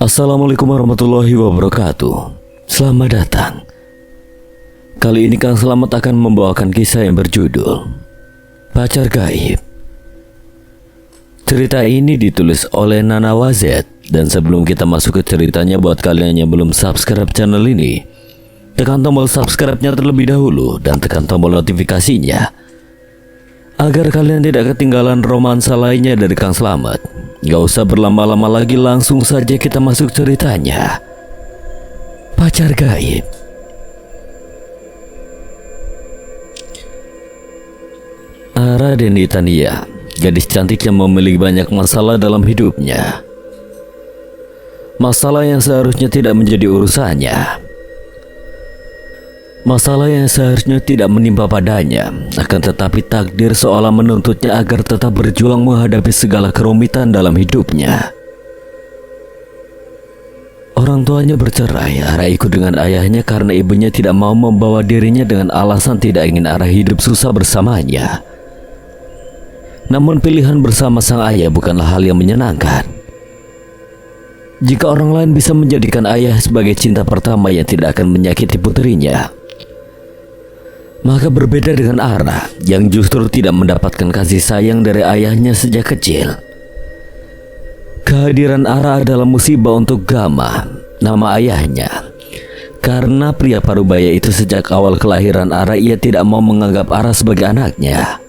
Assalamualaikum warahmatullahi wabarakatuh. Selamat datang. Kali ini Kang Selamat akan membawakan kisah yang berjudul Pacar Gaib. Cerita ini ditulis oleh Nana Wazet. Dan sebelum kita masuk ke ceritanya, buat kalian yang belum subscribe channel ini, tekan tombol subscribe-nya terlebih dahulu dan tekan tombol notifikasinya agar kalian tidak ketinggalan romansa lainnya dari Kang Selamat. Gak usah berlama-lama lagi, langsung saja kita masuk ceritanya. Pacar Gaib. Ara Deni Tania, gadis cantik yang memiliki banyak masalah dalam hidupnya. Masalah yang seharusnya tidak menjadi urusannya. Masalah yang seharusnya tidak menimpa padanya, akan tetapi takdir seolah menuntutnya agar tetap berjuang menghadapi segala kerumitan dalam hidupnya. Orang tuanya bercerai. Ara ikut dengan ayahnya karena ibunya tidak mau membawa dirinya dengan alasan tidak ingin Ara hidup susah bersamanya. Namun pilihan bersama sang ayah bukanlah hal yang menyenangkan. Jika orang lain bisa menjadikan ayah sebagai cinta pertama yang tidak akan menyakiti putrinya, maka berbeda dengan Ara yang justru tidak mendapatkan kasih sayang dari ayahnya sejak kecil. Kehadiran Ara adalah musibah untuk Gama, nama ayahnya. Karena pria parubaya itu sejak awal kelahiran Ara, ia tidak mau menganggap Ara sebagai anaknya.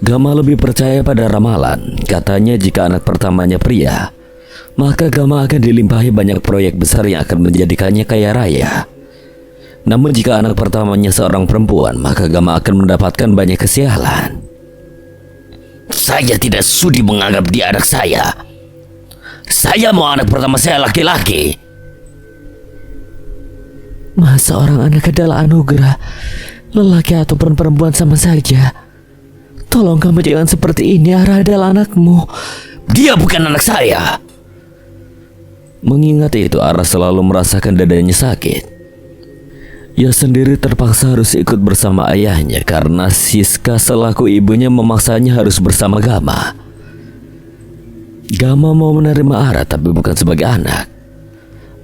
Gama lebih percaya pada ramalan. Katanya jika anak pertamanya pria, maka Gama akan dilimpahi banyak proyek besar yang akan menjadikannya kaya raya. Namun jika anak pertamanya seorang perempuan, maka Gama akan mendapatkan banyak kesialan. Saya tidak sudi menganggap dia anak saya. Saya mau anak pertama saya laki-laki. Masa orang anak adalah anugerah, lelaki ataupun perempuan sama saja. Tolong kamu jangan seperti ini. Ara adalah anakmu. Dia bukan anak saya. Mengingat itu, Ara selalu merasakan dadanya sakit. Ia sendiri terpaksa harus ikut bersama ayahnya karena Siska selaku ibunya memaksanya harus bersama Gama. Gama mau menerima Ara tapi bukan sebagai anak,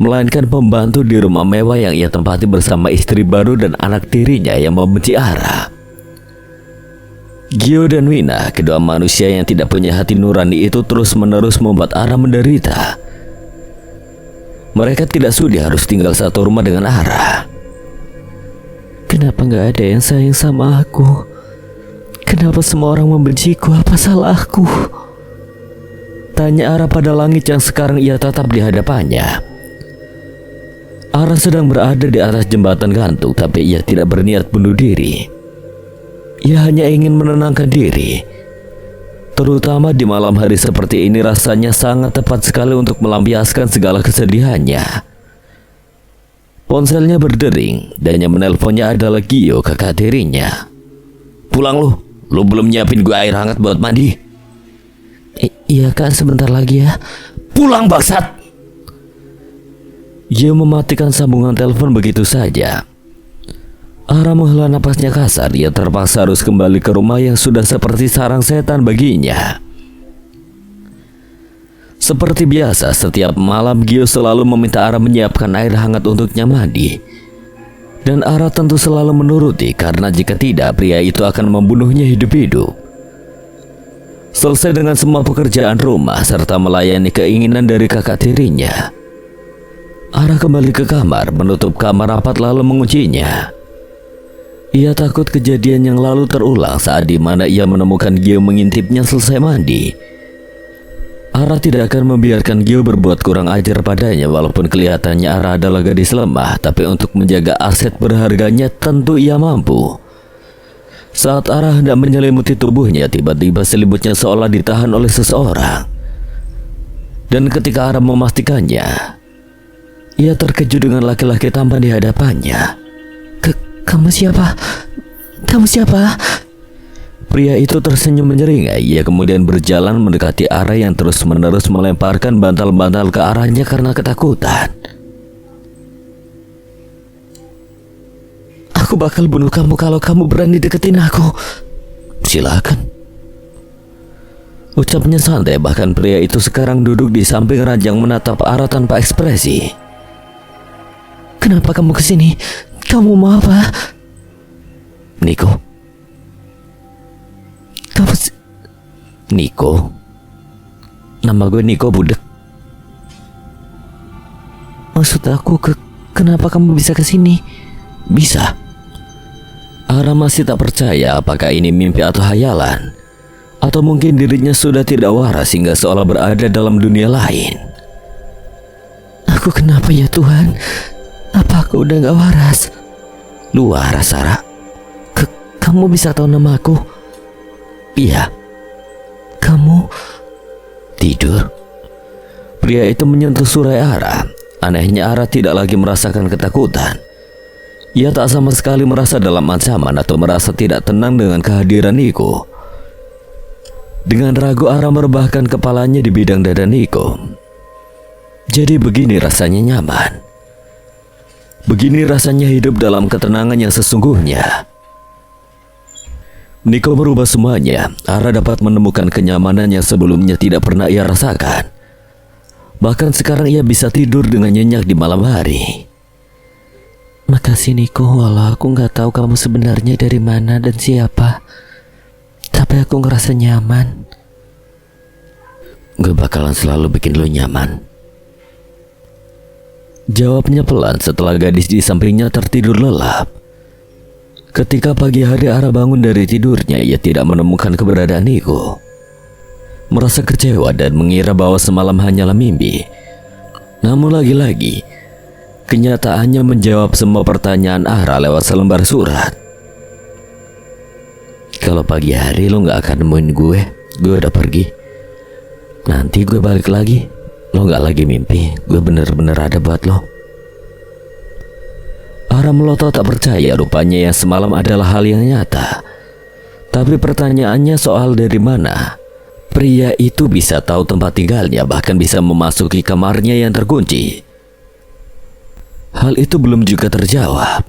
melainkan pembantu di rumah mewah yang ia tempati bersama istri baru dan anak tirinya yang membenci Ara. Gio dan Wina, kedua manusia yang tidak punya hati nurani itu, terus-menerus membuat Ara menderita. Mereka tidak sudi harus tinggal satu rumah dengan Ara. Kenapa gak ada yang sayang sama aku? Kenapa semua orang membenciku? Apa salahku? Tanya Ara pada langit yang sekarang ia tatap di hadapannya. Ara sedang berada di atas jembatan gantung, tapi ia tidak berniat bunuh diri. Ia hanya ingin menenangkan diri. Terutama di malam hari seperti ini, rasanya sangat tepat sekali untuk melampiaskan segala kesedihannya. Ponselnya berdering dan yang menelponnya adalah Gio, kakak tirinya. Pulang lu belum nyiapin gue air hangat buat mandi? Iya kak, sebentar lagi ya. Pulang bangsat. Gio mematikan sambungan telepon begitu saja. Ara menghela napasnya kasar. Ia terpaksa harus kembali ke rumah yang sudah seperti sarang setan baginya. Seperti biasa, setiap malam Gio selalu meminta Ara menyiapkan air hangat untuknya mandi. Dan Ara tentu selalu menuruti, karena jika tidak, pria itu akan membunuhnya hidup-hidup. Selesai dengan semua pekerjaan rumah serta melayani keinginan dari kakak tirinya, Ara kembali ke kamar, menutup kamar rapat lalu menguncinya. Ia takut kejadian yang lalu terulang saat dimana ia menemukan Gio mengintipnya selesai mandi. Ara tidak akan membiarkan Gio berbuat kurang ajar padanya. Walaupun kelihatannya Ara adalah gadis lemah, tapi untuk menjaga aset berharganya tentu ia mampu. Saat Ara hendak menyelimuti tubuhnya, tiba-tiba selimutnya seolah ditahan oleh seseorang. Dan ketika Ara memastikannya, ia terkejut dengan laki-laki tampan di hadapannya. Kamu siapa? Kamu siapa? Pria itu tersenyum menyeringai. Ia kemudian berjalan mendekati Ara yang terus-menerus melemparkan bantal-bantal ke arahnya karena ketakutan. Aku bakal bunuh kamu kalau kamu berani deketin aku. Silakan. Ucapnya santai, bahkan pria itu sekarang duduk di samping ranjang menatap Ara tanpa ekspresi. Kenapa kamu kesini? Kamu mau apa? Niko. Niko. Nama gue Niko, budak. Maksud aku, kenapa kamu bisa kesini? Bisa. Ara masih tak percaya apakah ini mimpi atau hayalan, atau mungkin dirinya sudah tidak waras hingga seolah berada dalam dunia lain. Aku kenapa ya Tuhan? Apa aku udah gak waras? Lu waras, Ara. Kamu bisa tahu nama aku? Iya. Kamu tidur? Pria itu menyentuh surai Ara. Anehnya Ara tidak lagi merasakan ketakutan. Ia tak sama sekali merasa dalam ancaman atau merasa tidak tenang dengan kehadiran Niko. Dengan ragu Ara merebahkan kepalanya di bidang dada Niko. Jadi begini rasanya nyaman. Begini rasanya hidup dalam ketenangan yang sesungguhnya. Niko merubah semuanya. Ara dapat menemukan kenyamanan yang sebelumnya tidak pernah ia rasakan. Bahkan sekarang ia bisa tidur dengan nyenyak di malam hari. Makasih Niko, walau aku gak tahu kamu sebenarnya dari mana dan siapa, tapi aku ngerasa nyaman. Gue bakalan selalu bikin lo nyaman. Jawabnya pelan setelah gadis di sampingnya tertidur lelap. Ketika pagi hari Ara bangun dari tidurnya, ia tidak menemukan keberadaan Niko. Merasa kecewa dan mengira bahwa semalam hanyalah mimpi. Namun lagi-lagi, kenyataannya menjawab semua pertanyaan Ara lewat selembar surat. Kalau pagi hari lo gak akan nemuin gue udah pergi. Nanti gue balik lagi, lo gak lagi mimpi, gue bener-bener ada buat lo. Ara melotot tak percaya, rupanya yang semalam adalah hal yang nyata. Tapi pertanyaannya soal dari mana pria itu bisa tahu tempat tinggalnya, bahkan bisa memasuki kamarnya yang terkunci. Hal itu belum juga terjawab.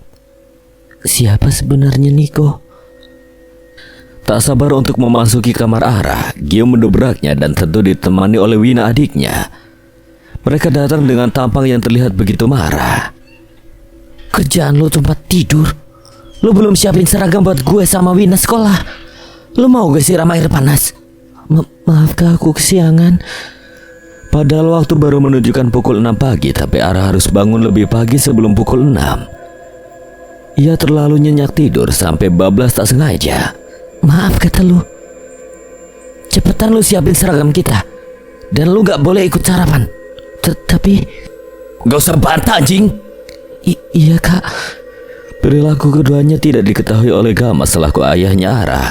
Siapa sebenarnya Niko? Tak sabar untuk memasuki kamar Ara, Gio mendobraknya dan tentu ditemani oleh Wina adiknya. Mereka datang dengan tampang yang terlihat begitu marah. Kerjaan lo tempat tidur. Lo belum siapin seragam buat gue sama Wina sekolah. Lo mau gak siram air panas? Maaf kak, aku kesiangan. Padahal waktu baru menunjukkan pukul 6 pagi, tapi Ara harus bangun lebih pagi sebelum pukul 6. Ia terlalu nyenyak tidur sampai bablas tak sengaja. Maaf kata lu. Cepetan lu siapin seragam kita. Dan lu gak boleh ikut sarapan. Tapi gak usah bantah anjing. Iya kak. Perilaku keduanya tidak diketahui oleh Gama selaku ayahnya Ara.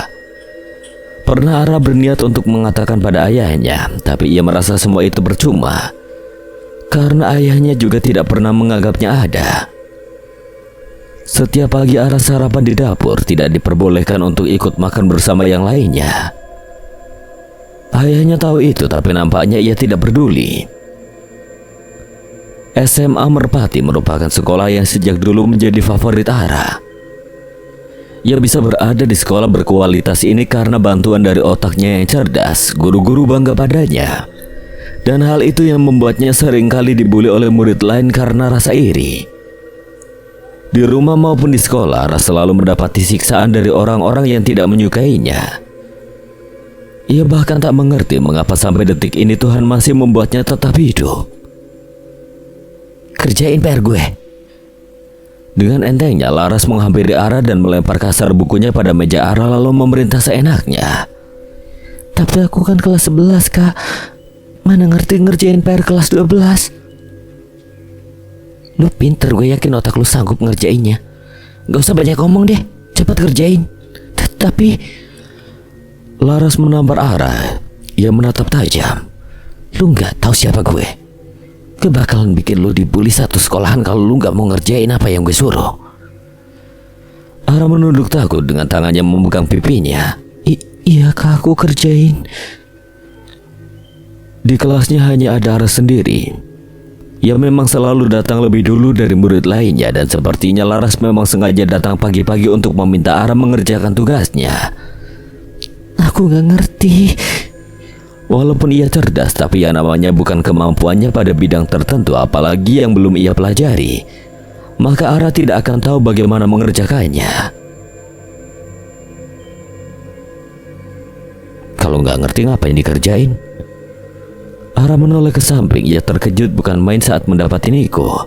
Pernah Ara berniat untuk mengatakan pada ayahnya, tapi ia merasa semua itu percuma. Karena ayahnya juga tidak pernah menganggapnya ada. Setiap pagi Ara sarapan di dapur, tidak diperbolehkan untuk ikut makan bersama yang lainnya. Ayahnya tahu itu, tapi nampaknya ia tidak peduli. SMA Merpati merupakan sekolah yang sejak dulu menjadi favorit Ara. Ia bisa berada di sekolah berkualitas ini karena bantuan dari otaknya yang cerdas. Guru-guru bangga padanya. Dan hal itu yang membuatnya seringkali dibully oleh murid lain karena rasa iri. Di rumah maupun di sekolah, Ara selalu mendapati siksaan dari orang-orang yang tidak menyukainya. Ia bahkan tak mengerti mengapa sampai detik ini Tuhan masih membuatnya tetap hidup. Kerjain PR gue. Dengan entengnya Laras menghampiri Ara dan melempar kasar bukunya pada meja Ara lalu memerintah seenaknya. Tapi aku kan kelas 11 kak. Mana ngerti ngerjain PR kelas 12. Lu pinter, gue yakin otak lu sanggup ngerjainnya. Gak usah banyak ngomong deh, cepat kerjain. Tapi Laras menampar Ara. Ia menatap tajam. Lu gak tahu siapa gue. Gue bakalan bikin lu dibully satu sekolahan kalau lu gak mau ngerjain apa yang gue suruh. Ara menunduk takut dengan tangannya memegang pipinya. Iya kak, aku kerjain. Di kelasnya hanya ada Ara sendiri. Ia memang selalu datang lebih dulu dari murid lainnya, dan sepertinya Laras memang sengaja datang pagi-pagi untuk meminta Ara mengerjakan tugasnya. Aku gak ngerti. Walaupun ia cerdas, tapi yang namanya bukan kemampuannya pada bidang tertentu, apalagi yang belum ia pelajari, maka Ara tidak akan tahu bagaimana mengerjakannya. Kalau nggak ngerti ngapain dikerjain? Ara menoleh ke samping. Ia terkejut bukan main saat mendapati Niko.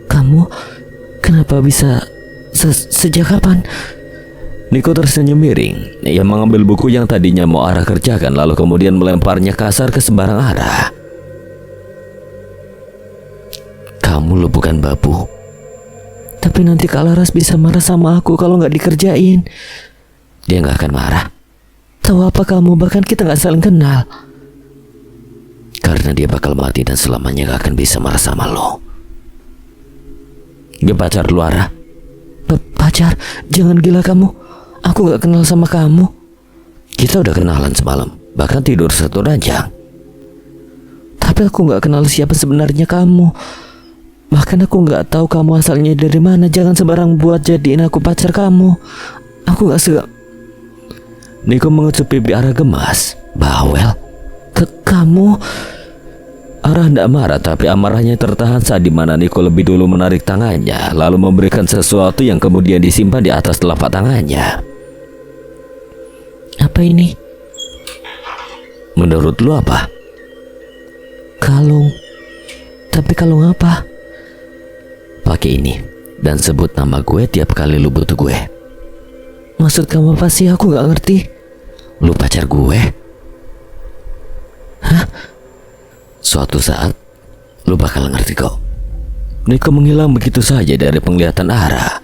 Kamu kenapa bisa sejak kapan? Niko tersenyum miring. Ia mengambil buku yang tadinya mau Ara kerjakan, lalu kemudian melemparnya kasar ke sembarang arah. Kamu lo bukan babu. Tapi nanti Kak Laras bisa marah sama aku kalau nggak dikerjain. Dia nggak akan marah. Tahu apa kamu, bahkan kita nggak saling kenal. Karena dia bakal mati dan selamanya gak akan bisa marah sama lo. Dia pacar lu, Ara. Pacar? Jangan gila kamu. Aku gak kenal sama kamu. Kita udah kenalan semalam, bahkan tidur satu ranjang. Tapi aku gak kenal siapa sebenarnya kamu. Bahkan aku gak tahu kamu asalnya dari mana. Jangan sembarang buat jadiin aku pacar kamu. Aku gak suka. Niko mengecup pipi Ara gemas. Bawel. Kamu. Ara tidak marah, tapi amarahnya tertahan saat dimana Niko lebih dulu menarik tangannya, lalu memberikan sesuatu yang kemudian disimpan di atas telapak tangannya. Apa ini? Menurut lu apa? Kalung. Tapi kalung apa? Pakai ini dan sebut nama gue tiap kali lu butuh gue. Maksud kamu apa sih? Aku gak ngerti. Lu pacar gue? Hah? Suatu saat lu bakal ngerti kok. Niko menghilang begitu saja dari penglihatan Ara.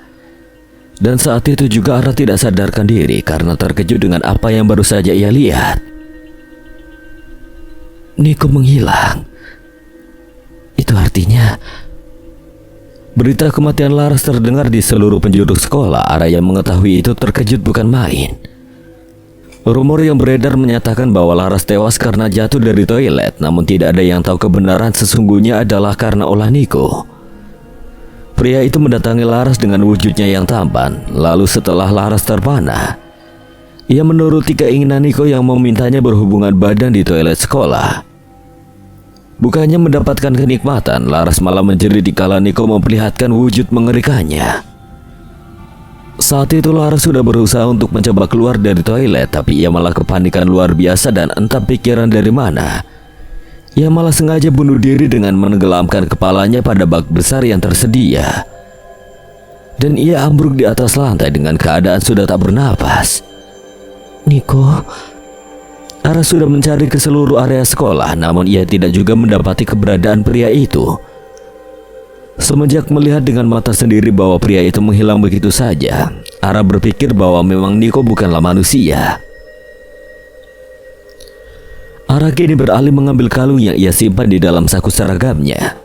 Dan saat itu juga Ara tidak sadarkan diri karena terkejut dengan apa yang baru saja ia lihat. Niko menghilang. Itu artinya berita kematian Laras terdengar di seluruh penjuru sekolah. Ara yang mengetahui itu terkejut bukan main. Rumor yang beredar menyatakan bahwa Laras tewas karena jatuh dari toilet, namun tidak ada yang tahu kebenaran sesungguhnya adalah karena ulah Niko. Pria itu mendatangi Laras dengan wujudnya yang tampan. Lalu setelah Laras terpana, ia menuruti keinginan Niko yang memintanya berhubungan badan di toilet sekolah. Bukannya mendapatkan kenikmatan, Laras malah menjerit dikala Niko memperlihatkan wujud mengerikannya. Saat itu Laras sudah berusaha untuk mencoba keluar dari toilet, tapi ia malah kepanikan luar biasa dan entah pikiran dari mana. Ia malah sengaja bunuh diri dengan menenggelamkan kepalanya pada bak besar yang tersedia. Dan ia ambruk di atas lantai dengan keadaan sudah tak bernapas. Niko. Ara sudah mencari ke seluruh area sekolah, namun ia tidak juga mendapati keberadaan pria itu. Semenjak melihat dengan mata sendiri bahwa pria itu menghilang begitu saja, Ara berpikir bahwa memang Niko bukanlah manusia. Ara kini beralih mengambil kalung yang ia simpan di dalam saku seragamnya.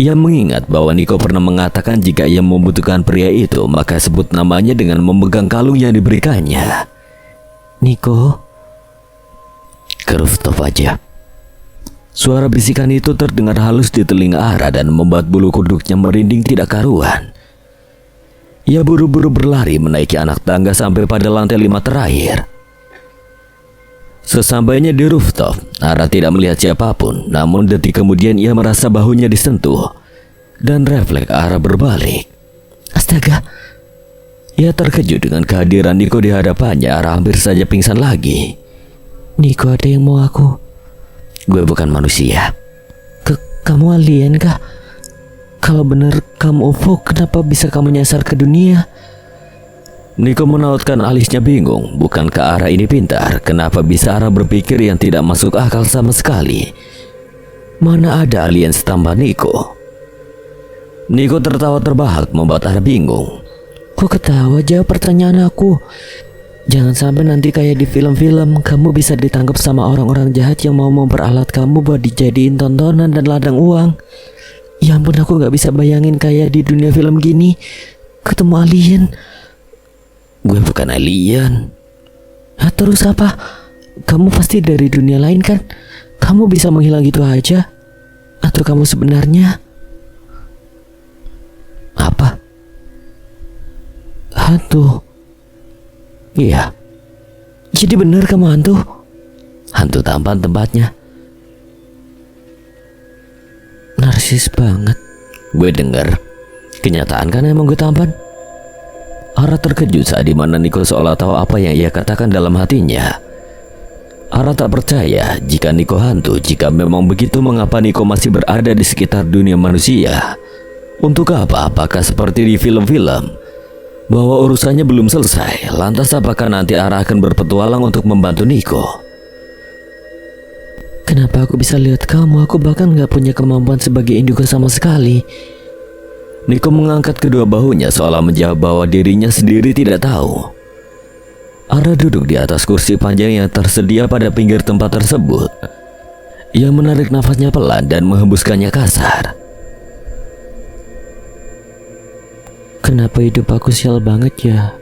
Ia mengingat bahwa Niko pernah mengatakan jika ia membutuhkan pria itu, maka sebut namanya dengan memegang kalung yang diberikannya. Niko. Ke rooftop aja. Suara bisikan itu terdengar halus di telinga Ara dan membuat bulu kuduknya merinding tidak karuan. Ia buru-buru berlari menaiki anak tangga sampai pada lantai 5 terakhir. Sesampainya di rooftop, Ara tidak melihat siapapun, namun detik kemudian ia merasa bahunya disentuh dan refleks Ara berbalik. Astaga. Ia terkejut dengan kehadiran Niko di hadapannya. Ara hampir saja pingsan lagi. Niko, ada yang mau aku. Gue bukan manusia. Kamu alien kah? Kalau benar kamu UFO, kenapa bisa kamu nyasar ke dunia? Niko menautkan alisnya bingung. Bukankah Ara ini pintar? Kenapa bisa Ara berpikir yang tidak masuk akal sama sekali? Mana ada alien setambah Niko? Niko tertawa terbahak membuat Ara bingung. Kok ketawa? Jawab pertanyaan aku. Jangan sampai nanti kayak di film-film kamu bisa ditangkap sama orang-orang jahat yang mau memperalat kamu buat dijadiin tontonan dan ladang uang. Ya ampun, aku gak bisa bayangin kayak di dunia film gini ketemu alien. Gue bukan alien. Terus apa? Kamu pasti dari dunia lain kan? Kamu bisa menghilang gitu aja? Atau kamu sebenarnya apa? Hantu. Iya. Jadi benar kamu hantu? Hantu tampan tempatnya. Narsis banget. Gue denger. Kenyataan kan emang gue tampan. Ara terkejut saat dimana Niko seolah tahu apa yang ia katakan dalam hatinya. Ara tak percaya jika Niko hantu. Jika memang begitu, mengapa Niko masih berada di sekitar dunia manusia? Untuk apa? Apakah seperti di film-film bahwa urusannya belum selesai? Lantas apakah nanti Ara akan berpetualang untuk membantu Niko? Kenapa aku bisa lihat kamu? Aku bahkan gak punya kemampuan sebagai indigo sama sekali. Niko mengangkat kedua bahunya seolah menjawab bahwa dirinya sendiri tidak tahu. Ara duduk di atas kursi panjang yang tersedia pada pinggir tempat tersebut. Ia menarik nafasnya pelan dan menghembuskannya kasar. Kenapa hidup aku sial banget ya?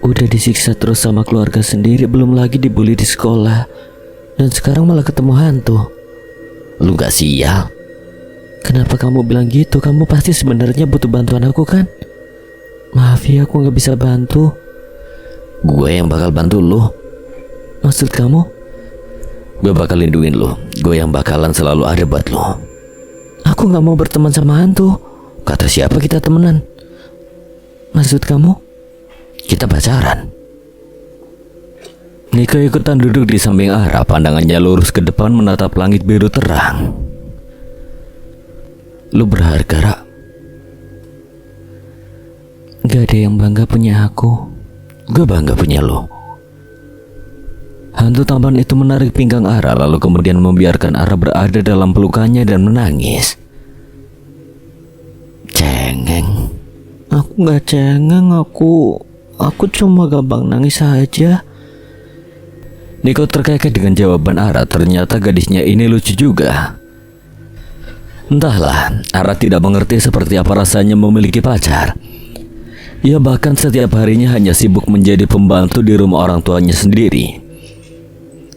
Udah disiksa terus sama keluarga sendiri, belum lagi dibully di sekolah. Dan sekarang malah ketemu hantu. Lu gak sial? Kenapa kamu bilang gitu? Kamu pasti sebenarnya butuh bantuan aku kan? Maaf ya, aku gak bisa bantu. Gue yang bakal bantu lu. Maksud kamu? Gue bakal lindungin lu. Gue yang bakalan selalu ada buat lu. Aku gak mau berteman sama hantu. Kata siapa kita temenan? Maksud kamu? Kita pacaran. Niko ikutan duduk di samping Ara. Pandangannya lurus ke depan menatap langit biru terang. Lu berharga, Ra. Gak ada yang bangga punya aku. Gue bangga punya lu. Hantu tampan itu menarik pinggang Ara, lalu kemudian membiarkan Ara berada dalam pelukannya dan menangis. Cengeng. Aku gak cengeng, aku cuma gampang nangis saja. Niko terkekeh dengan jawaban Ara. Ternyata gadisnya ini lucu juga. Entahlah, Ara tidak mengerti seperti apa rasanya memiliki pacar. Ia bahkan setiap harinya hanya sibuk menjadi pembantu di rumah orang tuanya sendiri.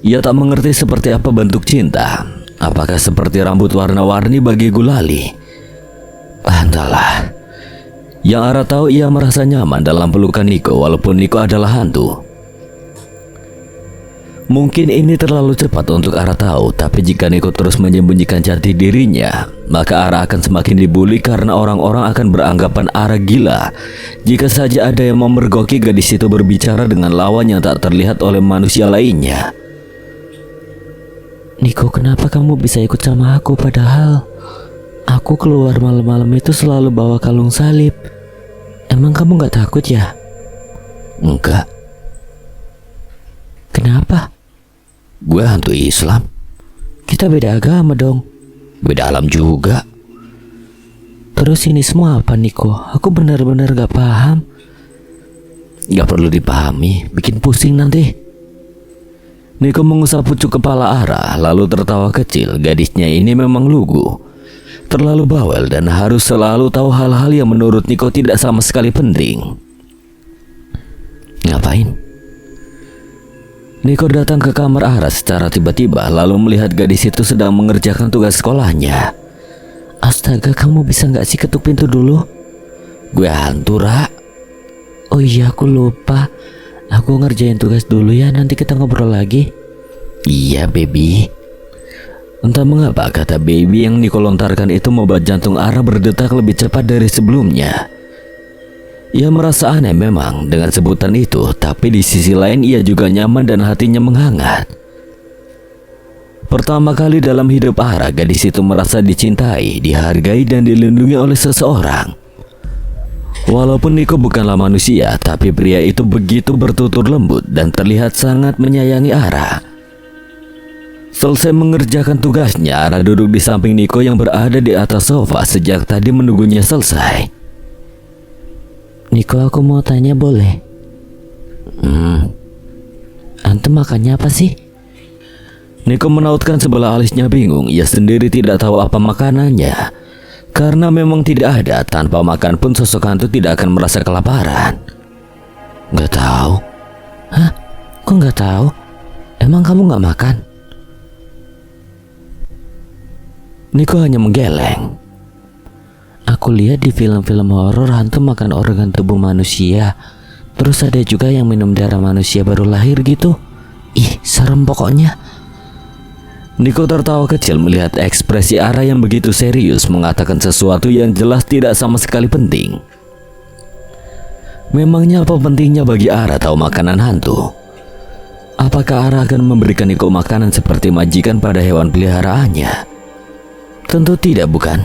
Ia tak mengerti seperti apa bentuk cinta. Apakah seperti rambut warna-warni bagi gulali? Entahlah. Yang Ara tahu, ia merasa nyaman dalam pelukan Niko walaupun Niko adalah hantu. Mungkin ini terlalu cepat untuk Ara tahu, tapi jika Niko terus menyembunyikan jati dirinya, maka Ara akan semakin dibully karena orang-orang akan beranggapan Ara gila jika saja ada yang memergoki gadis itu berbicara dengan lawan yang tak terlihat oleh manusia lainnya. Niko, kenapa kamu bisa ikut sama aku padahal aku keluar malam-malam itu selalu bawa kalung salib? Emang kamu gak takut ya? Enggak. Kenapa? Gue hantu Islam. Kita beda agama dong. Beda alam juga. Terus ini semua apa, Niko? Aku benar-benar gak paham. Gak perlu dipahami, bikin pusing nanti. Niko mengusap pucuk kepala Ara, lalu tertawa kecil. Gadisnya ini memang lugu, terlalu bawel dan harus selalu tahu hal-hal yang menurut Niko tidak sama sekali penting. Ngapain? Niko datang ke kamar Ara secara tiba-tiba, lalu melihat gadis itu sedang mengerjakan tugas sekolahnya. Astaga, kamu bisa gak sih ketuk pintu dulu? Gue hantu, Ra. Oh iya, aku lupa. Aku ngerjain tugas dulu ya, nanti kita ngobrol lagi. Iya, baby. Entah mengapa kata baby yang Niko lontarkan itu membuat jantung Ara berdetak lebih cepat dari sebelumnya. Ia merasa aneh memang dengan sebutan itu, tapi di sisi lain ia juga nyaman dan hatinya menghangat. Pertama kali dalam hidup Ara, gadis itu merasa dicintai, dihargai dan dilindungi oleh seseorang. Walaupun Niko bukanlah manusia, tapi pria itu begitu bertutur lembut dan terlihat sangat menyayangi Ara. Selesai mengerjakan tugasnya, Ara duduk di samping Niko yang berada di atas sofa sejak tadi menunggunya selesai. Niko, aku mau tanya boleh? Antum makannya apa sih? Niko menautkan sebelah alisnya bingung. Ia sendiri tidak tahu apa makanannya. Karena memang tidak ada. Tanpa makan pun sosok hantu tidak akan merasa kelaparan. Gak tahu. Hah? Kok gak tahu? Emang kamu gak makan? Niko hanya menggeleng. Aku lihat di film-film horor hantu makan organ tubuh manusia. Terus ada juga yang minum darah manusia baru lahir gitu. Ih, serem pokoknya. Niko tertawa kecil melihat ekspresi Ara yang begitu serius mengatakan sesuatu yang jelas tidak sama sekali penting. Memangnya apa pentingnya bagi Ara tahu makanan hantu? Apakah Ara akan memberikan Niko makanan seperti majikan pada hewan peliharaannya? Tentu tidak, bukan?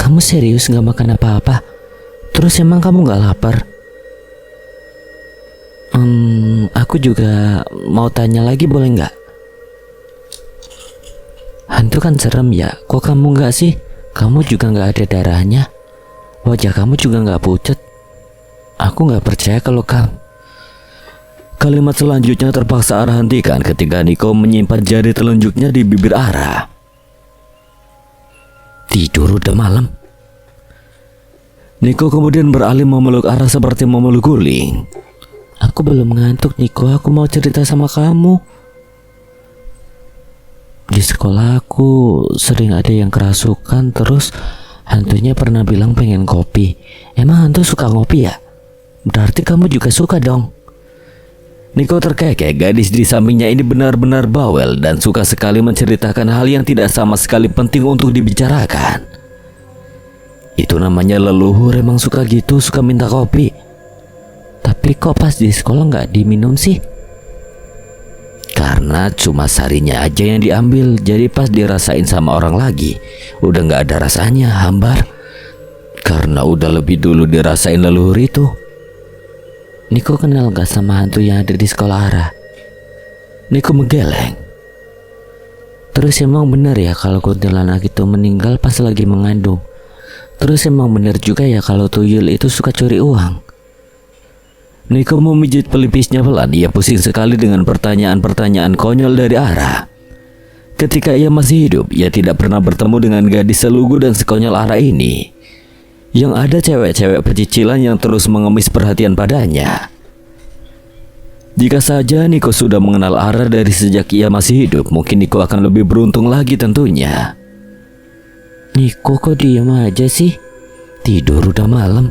Kamu serius gak makan apa-apa? Terus emang kamu gak lapar? Aku juga mau tanya lagi, boleh nggak? Hantu kan serem ya, kok kamu nggak sih? Kamu juga nggak ada darahnya, wajah kamu juga nggak pucat. Aku nggak percaya kalau kamu. Kalimat selanjutnya terpaksa Ara hentikan ketika Niko menyimpan jari telunjuknya di bibir Ara. Tidur udah malam. Niko kemudian beralih memeluk Ara seperti memeluk guling. Aku belum ngantuk, Niko. Aku mau cerita sama kamu. Di sekolah aku sering ada yang kerasukan, terus hantunya pernah bilang pengen kopi. Emang hantu suka ngopi ya? Berarti kamu juga suka dong. Niko terkekeh, gadis di sampingnya ini benar-benar bawel dan suka sekali menceritakan hal yang tidak sama sekali penting untuk dibicarakan. Itu namanya leluhur, emang suka gitu, suka minta kopi. Tapi kok pas di sekolah nggak diminum sih? Karena cuma sarinya aja yang diambil, jadi pas dirasain sama orang lagi udah nggak ada rasanya, hambar. Karena udah lebih dulu dirasain leluhur itu. Niko kenal gak sama hantu yang ada di sekolah Ara? Niko menggeleng. Terus emang bener ya kalau kuntilanak itu meninggal pas lagi mengandung? Terus emang bener juga ya kalau tuyul itu suka curi uang? Niko memijit pelipisnya pelan. Ia pusing sekali dengan pertanyaan-pertanyaan konyol dari Ara. Ketika ia masih hidup, ia tidak pernah bertemu dengan gadis selugu dan sekonyol Ara ini. Yang ada cewek-cewek pecicilan yang terus mengemis perhatian padanya. Jika saja Niko sudah mengenal Ara dari sejak ia masih hidup, mungkin Niko akan lebih beruntung lagi tentunya. Niko kok diam aja sih? Tidur udah malam.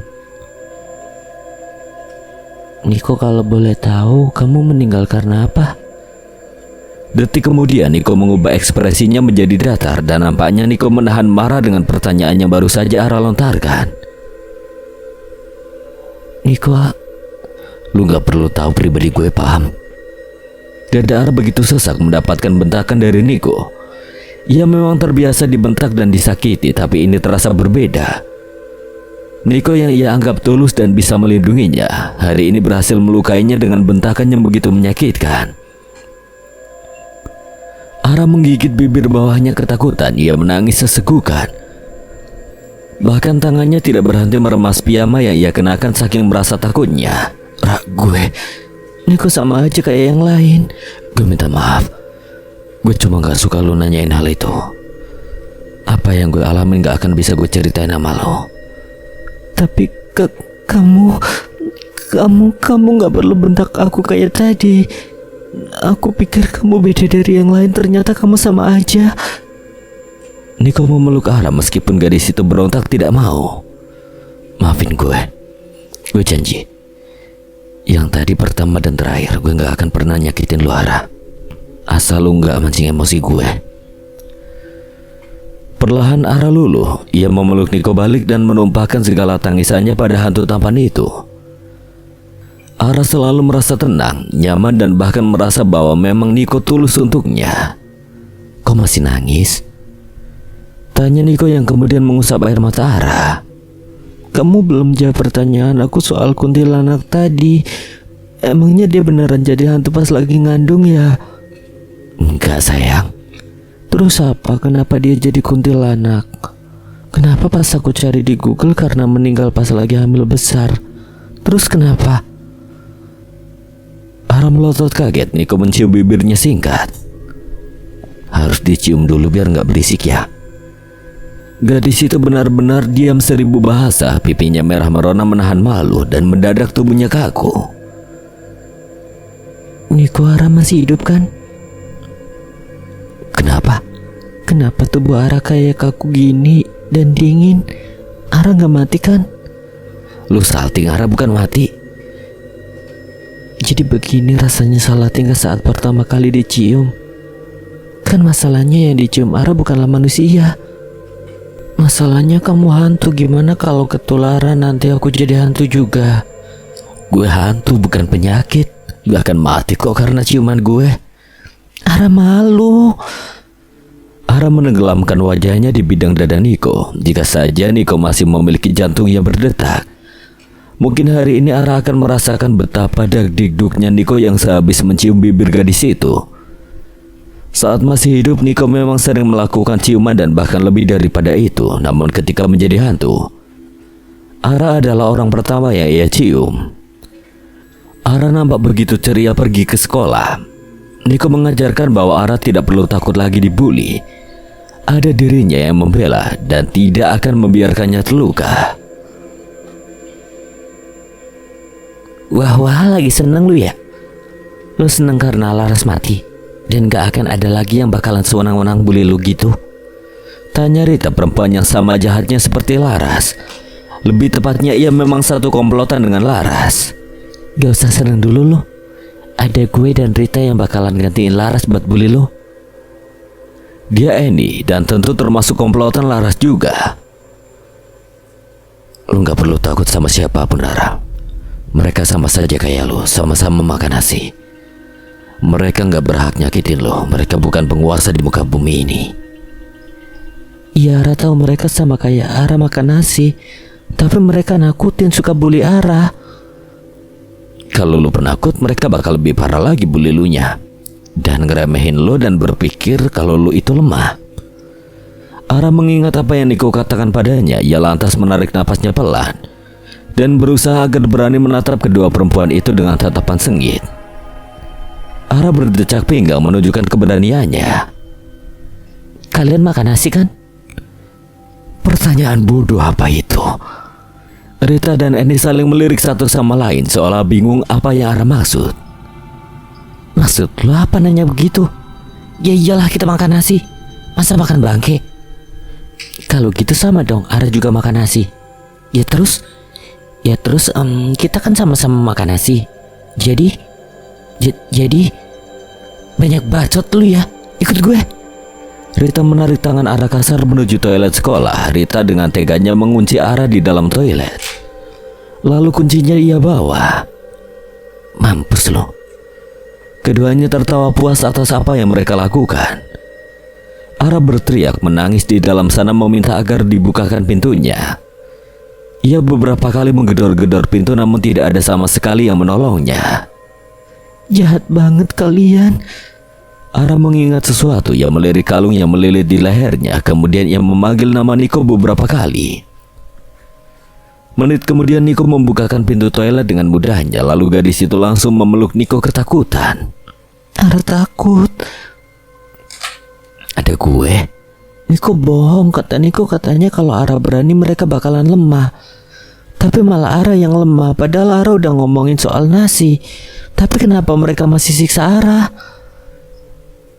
Niko, kalau boleh tahu kamu meninggal karena apa? Detik kemudian Niko mengubah ekspresinya menjadi datar dan nampaknya Niko menahan marah dengan pertanyaan yang baru saja Ara lontarkan. Niko, lu gak perlu tahu pribadi gue, paham? Dada Ara begitu sesak mendapatkan bentakan dari Niko. Ia memang terbiasa dibentak dan disakiti, tapi ini terasa berbeda. Niko yang ia anggap tulus dan bisa melindunginya, hari ini berhasil melukainya dengan bentakan yang begitu menyakitkan. Ara menggigit bibir bawahnya ketakutan. Ia menangis sesegukan. Bahkan tangannya tidak berhenti meremas piyama yang ia kenakan saking merasa takutnya. Gue, Niko sama aja kayak yang lain. Gue minta maaf. Gue cuma gak suka lu nanyain hal itu. Apa yang gue alamin gak akan bisa gue ceritain sama lo. Tapi kamu gak perlu bentak aku kayak tadi. Aku pikir kamu beda dari yang lain, ternyata kamu sama aja. Niko memeluk Ara meskipun gadis itu berontak tidak mau. Maafin gue janji. Yang tadi pertama dan terakhir, gue gak akan pernah nyakitin lu, Ara. Asal lu gak mancing emosi gue. Perlahan Ara luluh. Ia memeluk Niko balik dan menumpahkan segala tangisannya pada hantu tampan itu. Ara selalu merasa tenang, nyaman dan bahkan merasa bahwa memang Niko tulus untuknya. Kok masih nangis? Tanya Niko yang kemudian mengusap air mata Ara. Kamu belum jawab pertanyaan aku soal kuntilanak tadi. Emangnya dia beneran jadi hantu pas lagi ngandung ya? Enggak, sayang. Terus apa? Kenapa dia jadi kuntilanak? Kenapa pas aku cari di Google karena meninggal pas lagi hamil besar? Terus kenapa? Ara melotot kaget. Niko mencium bibirnya singkat. Harus dicium dulu biar nggak berisik ya. Gadis itu benar-benar diam 1000 bahasa. Pipinya merah merona menahan malu dan mendadak tubuhnya kaku. Niko, Ara masih hidup kan? Kenapa? Kenapa tubuh Ara kayak kaku gini dan dingin? Ara gak mati kan? Lu salting, Ara bukan mati. Jadi begini rasanya salah tingkah saat pertama kali dicium. Kan masalahnya yang dicium Ara bukanlah manusia. Masalahnya kamu hantu. Gimana kalau ketularan nanti aku jadi hantu juga? Gue hantu bukan penyakit. Gak akan mati kok karena ciuman gue. Ara malu. Ara menenggelamkan wajahnya di bidang dada Niko. Jika saja Niko masih memiliki jantung yang berdetak, mungkin hari ini Ara akan merasakan betapa dagdikduknya Niko yang sehabis mencium bibir gadis itu. Saat masih hidup, Niko memang sering melakukan ciuman dan bahkan lebih daripada itu. Namun ketika menjadi hantu, Ara adalah orang pertama yang ia cium. Ara nampak begitu ceria pergi ke sekolah. Niko mengajarkan bahwa Ara tidak perlu takut lagi dibully. Ada dirinya yang membela dan tidak akan membiarkannya terluka. Wah, lagi seneng lu ya? Lu seneng karena Laras mati dan gak akan ada lagi yang bakalan sewenang-wenang bully lu gitu? Tanya Rita, perempuan yang sama jahatnya seperti Laras. Lebih tepatnya ia memang satu komplotan dengan Laras. Gak usah seneng dulu lu. Ada gue dan Rita yang bakalan gantiin Laras buat bully lu. Dia Annie dan tentu termasuk komplotan Laras juga. Lu gak perlu takut sama siapapun, Rara. Mereka sama saja kayak lu, sama-sama makan nasi. Mereka gak berhak nyakitin lo. Mereka bukan penguasa di muka bumi ini. Iya, Ara tahu mereka sama kayak Ara makan nasi, tapi mereka nakutin, suka bully Ara. Kalau lu penakut, mereka bakal lebih parah lagi bully lu nya dan ngeremehin lo dan berpikir kalau lu itu lemah. Ara mengingat apa yang Niko katakan padanya. Ia lantas menarik napasnya pelan dan berusaha agar berani menatap kedua perempuan itu dengan tatapan sengit. Ara berdecak pinggang menunjukkan keberaniannya. Kalian makan nasi kan? Pertanyaan bodoh apa itu? Rita dan Annie saling melirik satu sama lain seolah bingung apa yang Ara maksud. Maksud lo apa nanya begitu? Ya iyalah, kita makan nasi. Masa makan bangke? Kalau gitu sama dong, Ara juga makan nasi. Ya terus kita kan sama-sama makan nasi. Jadi banyak bacot lu ya. Ikut gue. Rita menarik tangan Ara kasar menuju toilet sekolah. Rita dengan teganya mengunci Ara di dalam toilet. Lalu kuncinya ia bawa. Mampus lo. Keduanya tertawa puas atas apa yang mereka lakukan. Ara berteriak menangis di dalam sana meminta agar dibukakan pintunya. Ia beberapa kali menggedor-gedor pintu namun tidak ada sama sekali yang menolongnya. Jahat banget kalian. Ara mengingat sesuatu yang melirik kalung yang melilit di lehernya. Kemudian ia memanggil nama Niko beberapa kali. Menit kemudian Niko membukakan pintu toilet dengan mudahnya. Lalu gadis itu langsung memeluk Niko ketakutan. Ara takut. Ada gue. Niko bohong. Kata Niko katanya kalau Ara berani mereka bakalan lemah. Tapi malah Ara yang lemah. Padahal Ara udah ngomongin soal nasi. Tapi kenapa mereka masih siksa Ara?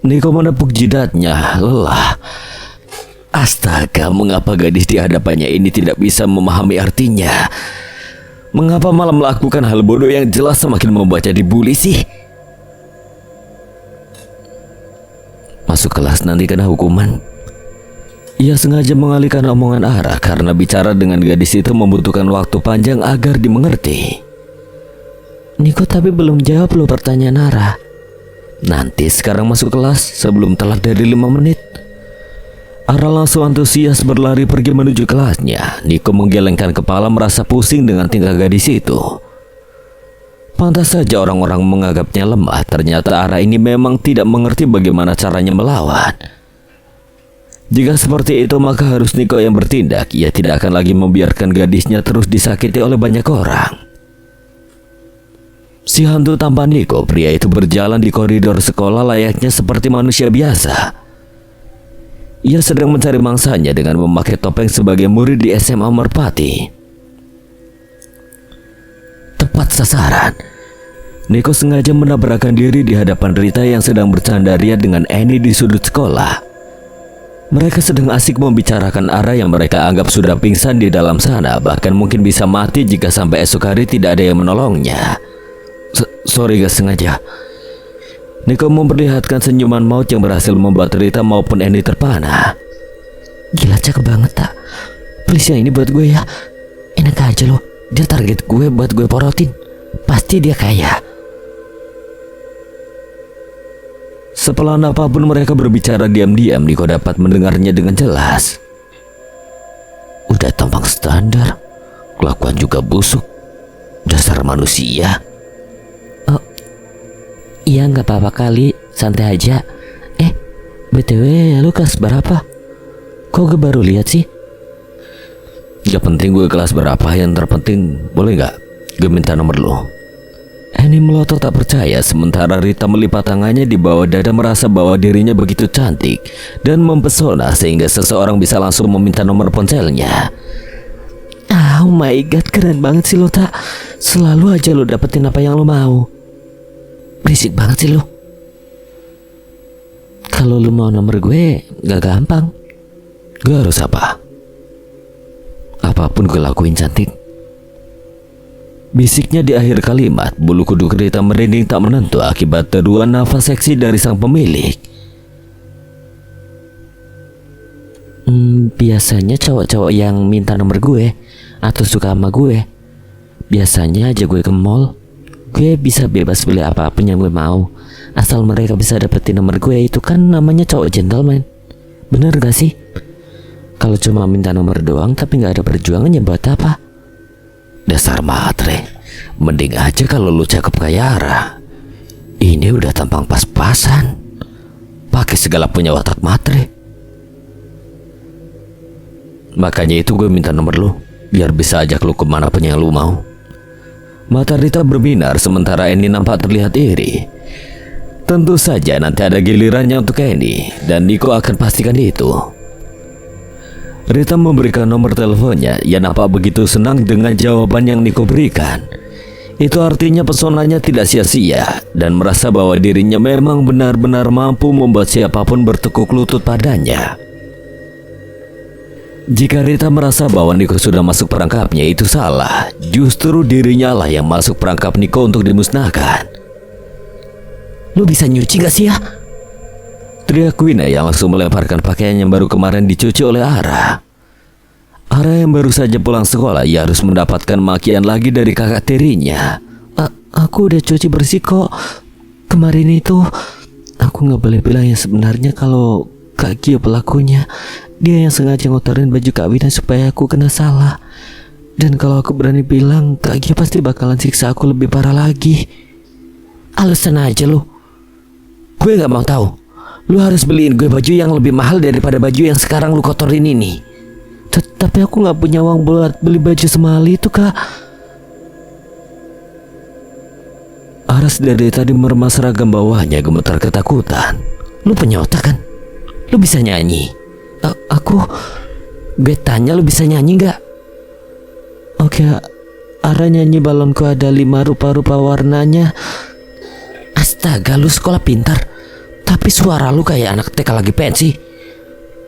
Niko menepuk jidatnya lelah. Astaga, mengapa gadis di hadapannya ini tidak bisa memahami artinya? Mengapa malah melakukan hal bodoh yang jelas semakin membaca dibully sih? Masuk kelas nanti kena hukuman. Ia sengaja mengalihkan omongan Ara karena bicara dengan gadis itu membutuhkan waktu panjang agar dimengerti. Niko tapi belum jawab lo pertanyaan Ara. Nanti, sekarang masuk kelas sebelum telat dari 5 menit. Ara langsung antusias berlari pergi menuju kelasnya. Niko menggelengkan kepala merasa pusing dengan tingkah gadis itu. Pantas saja orang-orang menganggapnya lemah. Ternyata Ara ini memang tidak mengerti bagaimana caranya melawan. Jika seperti itu maka harus Niko yang bertindak. Ia tidak akan lagi membiarkan gadisnya terus disakiti oleh banyak orang. Si hantu tanpa Niko, pria itu berjalan di koridor sekolah layaknya seperti manusia biasa. Ia sedang mencari mangsanya dengan memakai topeng sebagai murid di SMA Merpati. Tepat sasaran. Niko sengaja menabrakkan diri di hadapan Rita yang sedang bercandaria dengan Annie di sudut sekolah. Mereka sedang asik membicarakan Ara yang mereka anggap sudah pingsan di dalam sana, bahkan mungkin bisa mati jika sampai esok hari tidak ada yang menolongnya. Sorry gak sengaja. Niko memperlihatkan senyuman maut yang berhasil membuat Rita maupun Andy terpana. Gila, cakep banget tak? Please yang ini buat gue ya. Enak aja loh, dia target gue buat gue porotin. Pasti dia kaya. Sepelan apapun mereka berbicara diam-diam, Niko dapat mendengarnya dengan jelas. Udah tampang standar, kelakuan juga busuk. Dasar manusia. Oh, iya nggak apa-apa kali, santai aja. BTW lu kelas berapa? Kok gue baru lihat sih? Gak penting gue kelas berapa, yang terpenting boleh gak gue minta nomor lo? Annie melotot tak percaya, sementara Rita melipat tangannya di bawah dada merasa bahwa dirinya begitu cantik dan mempesona sehingga seseorang bisa langsung meminta nomor ponselnya. Oh my god, keren banget sih lo tak. Selalu aja lo dapetin apa yang lo mau. Berisik banget sih lo. Kalau lo mau nomor gue gak gampang. Gue harus apa? Apapun gue lakuin cantik. Bisiknya di akhir kalimat. Bulu kuduk Rita merinding tak menentu akibat teruan nafas seksi dari sang pemilik. Biasanya cowok-cowok yang minta nomor gue atau suka sama gue, biasanya aja gue ke mall. Gue bisa bebas pilih apapun yang gue mau, asal mereka bisa dapetin nomor gue. Itu kan namanya cowok gentleman. Bener gak sih? Kalau cuma minta nomor doang tapi gak ada perjuangan, ya buat apa? Dasar matre. Mending aja kalau lu cakep kayak Ara. Ini udah tampang pas-pasan, pakai segala punya watak matre. Makanya itu gue minta nomor lu, biar bisa ajak lu kemana pun yang lu mau. Mata Rita berbinar sementara Annie nampak terlihat iri. Tentu saja nanti ada gilirannya untuk Annie, dan Niko akan pastikan itu. Rita memberikan nomor teleponnya. Ia nampak begitu senang dengan jawaban yang Niko berikan. Itu artinya pesonanya tidak sia-sia dan merasa bahwa dirinya memang benar-benar mampu membuat siapapun bertekuk lutut padanya. Jika Rita merasa bahwa Niko sudah masuk perangkapnya, itu salah. Justru dirinya lah yang masuk perangkap Niko untuk dimusnahkan. Lu bisa nyuci gak sih ya? Teriak Wina yang langsung melemparkan pakaian yang baru kemarin dicuci oleh Ara. Ara yang baru saja pulang sekolah, ia harus mendapatkan makian lagi dari kakak tirinya. Aku udah cuci bersih kok. Kemarin itu aku gak boleh bilang yang sebenarnya kalau Kak Gio pelakunya. Dia yang sengaja ngotorin baju Kak Wina supaya aku kena salah. Dan kalau aku berani bilang, Kak Gio pasti bakalan siksa aku lebih parah lagi. Alasan aja lu. Gue gak mau tahu. Lu harus beliin gue baju yang lebih mahal daripada baju yang sekarang lu kotorin ini. Tapi aku gak punya uang buat beli baju semahal itu, Kak. Aras dari tadi meremas seragam bawahnya gemetar ketakutan. Lu punya otak kan? Lu bisa nyanyi. Gue tanya lu bisa nyanyi gak? Oke, Ara nyanyi balonku ada 5 rupa-rupa warnanya. Astaga, lu sekolah pintar, tapi suara lu kayak anak TK lagi pensi.